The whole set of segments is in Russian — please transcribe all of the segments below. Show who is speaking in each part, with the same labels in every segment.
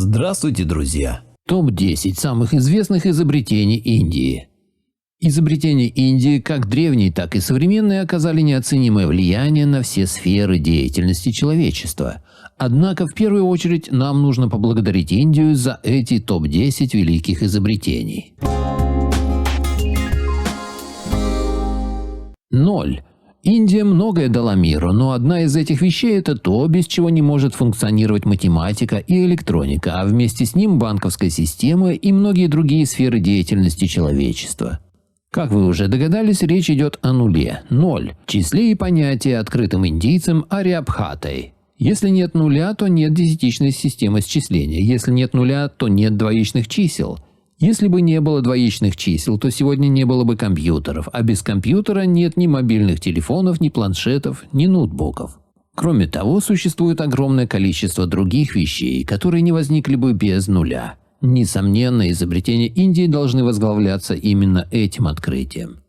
Speaker 1: Здравствуйте, друзья!
Speaker 2: Топ-10 самых известных изобретений Индии. Изобретения Индии, как древние, так и современные, оказали неоценимое влияние на все сферы деятельности человечества. Однако, в первую очередь, нам нужно поблагодарить Индию за эти топ-10 великих изобретений. 0. Индия многое дала миру, но одна из этих вещей – это то, без чего не может функционировать математика и электроника, а вместе с ним банковская система и многие другие сферы деятельности человечества. Как вы уже догадались, речь идет о нуле – 0, числе и понятии, открытым индийцам Арьябхатой. Если нет нуля, то нет десятичной системы счисления, если нет нуля, то нет двоичных чисел. Если бы не было двоичных чисел, то сегодня не было бы компьютеров, а без компьютера нет ни мобильных телефонов, ни планшетов, ни ноутбуков. Кроме того, существует огромное количество других вещей, которые не возникли бы без нуля. Несомненно, изобретения Индии должны возглавляться именно этим открытием.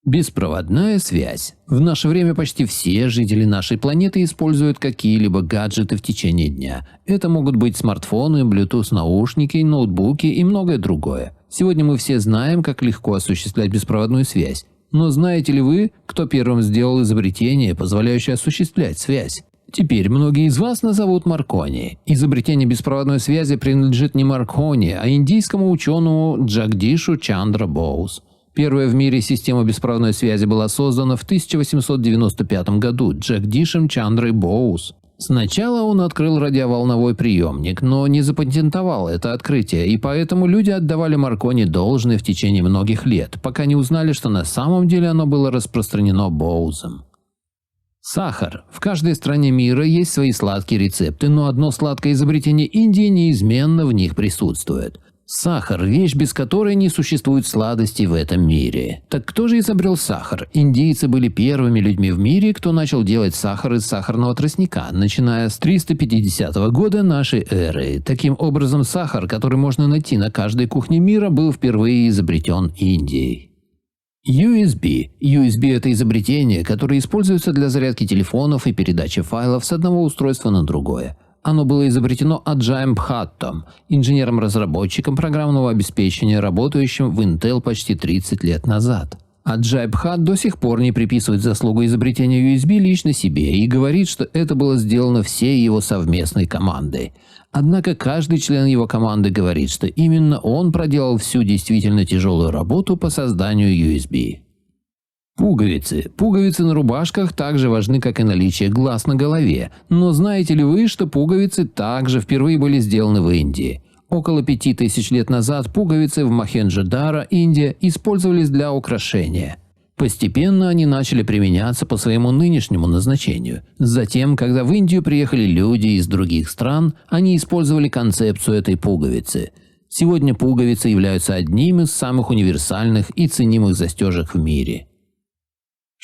Speaker 2: Беспроводная связь. В наше время почти все жители нашей планеты используют какие-либо гаджеты в течение дня. Это могут быть смартфоны, Bluetooth-наушники, ноутбуки и многое другое. Сегодня мы все знаем, как легко осуществлять беспроводную связь. Но знаете ли вы, кто первым сделал изобретение, позволяющее осуществлять связь? Теперь многие из вас назовут Маркони. Изобретение беспроводной связи принадлежит не Маркони, а индийскому ученому Джагдишу Чандра Боус. Первая в мире система беспроводной связи была создана в 1895 году Джагдишем Чандрой Боус. Сначала он открыл радиоволновой приемник, но не запатентовал это открытие, и поэтому люди отдавали Маркони должное в течение многих лет, пока не узнали, что на самом деле оно было распространено Боузом. Сахар. В каждой стране мира есть свои сладкие рецепты, но одно сладкое изобретение Индии неизменно в них присутствует. Сахар – вещь, без которой не существует сладостей в этом мире. Так кто же изобрел сахар? Индийцы были первыми людьми в мире, кто начал делать сахар из сахарного тростника, начиная с 350 года нашей эры. Таким образом, сахар, который можно найти на каждой кухне мира, был впервые изобретен Индией. USB. USB – это изобретение, которое используется для зарядки телефонов и передачи файлов с одного устройства на другое. Оно было изобретено Аджаем Бхаттом, инженером-разработчиком программного обеспечения, работающим в Intel почти 30 лет назад. Аджай Бхатт до сих пор не приписывает заслугу изобретения USB лично себе и говорит, что это было сделано всей его совместной командой. Однако каждый член его команды говорит, что именно он проделал всю действительно тяжелую работу по созданию USB. Пуговицы. Пуговицы на рубашках также важны, как и наличие глаз на голове. Но знаете ли вы, что пуговицы также впервые были сделаны в Индии? Около 5000 лет назад пуговицы в Мохенджо-Даро, Индия, использовались для украшения. Постепенно они начали применяться по своему нынешнему назначению. Затем, когда в Индию приехали люди из других стран, они использовали концепцию этой пуговицы. Сегодня пуговицы являются одним из самых универсальных и ценимых застежек в мире.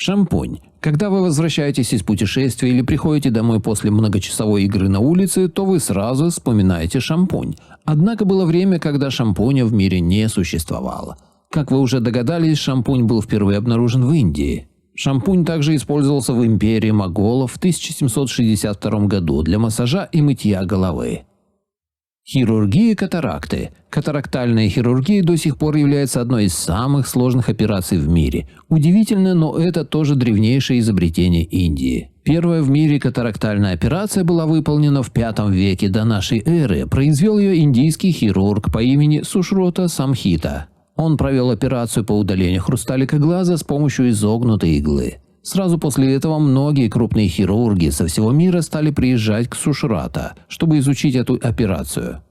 Speaker 2: Шампунь. Когда вы возвращаетесь из путешествия или приходите домой после многочасовой игры на улице, то вы сразу вспоминаете шампунь. Однако было время, когда шампуня в мире не существовало. Как вы уже догадались, шампунь был впервые обнаружен в Индии. Шампунь также использовался в империи моголов в 1762 году для массажа и мытья головы. Хирургия катаракты. Катарактальная хирургия до сих пор является одной из самых сложных операций в мире. Удивительно, но это тоже древнейшее изобретение Индии. Первая в мире катарактальная операция была выполнена в V веке до нашей эры. Произвел ее индийский хирург по имени Сушрута Самхита. Он провел операцию по удалению хрусталика глаза с помощью изогнутой иглы. Сразу после этого многие крупные хирурги со всего мира стали приезжать к Сушрута, чтобы изучить эту операцию.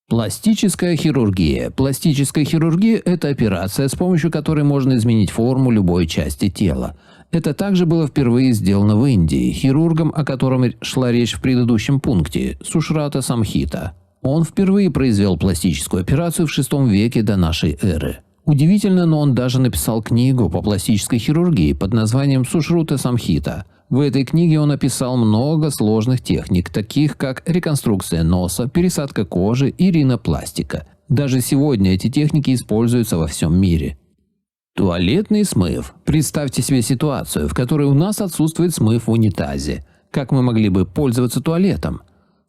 Speaker 2: Пластическая хирургия. Пластическая хирургия – это операция, с помощью которой можно изменить форму любой части тела. Это также было впервые сделано в Индии, хирургом, о котором шла речь в предыдущем пункте, Сушрута Самхита. Он впервые произвел пластическую операцию в VI веке до нашей эры. Удивительно, но он даже написал книгу по пластической хирургии под названием Сушрута Самхита. В этой книге он описал много сложных техник, таких как реконструкция носа, пересадка кожи и ринопластика. Даже сегодня эти техники используются во всем мире. Туалетный смыв. Представьте себе ситуацию, в которой у нас отсутствует смыв в унитазе. Как мы могли бы пользоваться туалетом?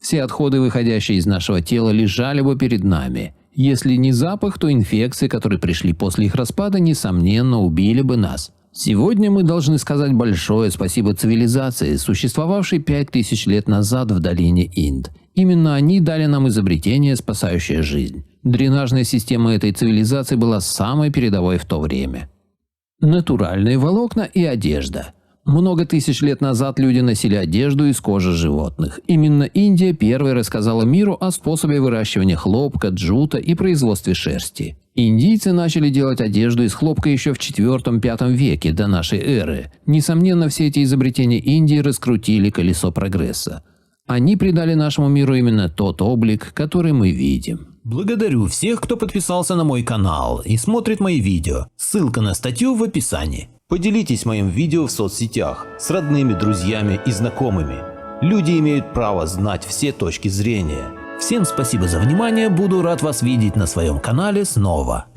Speaker 2: Все отходы, выходящие из нашего тела, лежали бы перед нами. Если не запах, то инфекции, которые пришли после их распада, несомненно убили бы нас. Сегодня мы должны сказать большое спасибо цивилизации, существовавшей 5000 лет назад в долине Инд. Именно они дали нам изобретение, спасающее жизнь. Дренажная система этой цивилизации была самой передовой в то время. Натуральные волокна и одежда. Много тысяч лет назад люди носили одежду из кожи животных. Именно Индия первой рассказала миру о способе выращивания хлопка, джута и производстве шерсти. Индийцы начали делать одежду из хлопка еще в IV-V веке до нашей эры. Несомненно, все эти изобретения Индии раскрутили колесо прогресса. Они придали нашему миру именно тот облик, который мы видим.
Speaker 1: Благодарю всех, кто подписался на мой канал и смотрит мои видео. Ссылка на статью в описании. Поделитесь моим видео в соцсетях с родными, друзьями и знакомыми. Люди имеют право знать все точки зрения. Всем спасибо за внимание, буду рад вас видеть на своем канале снова.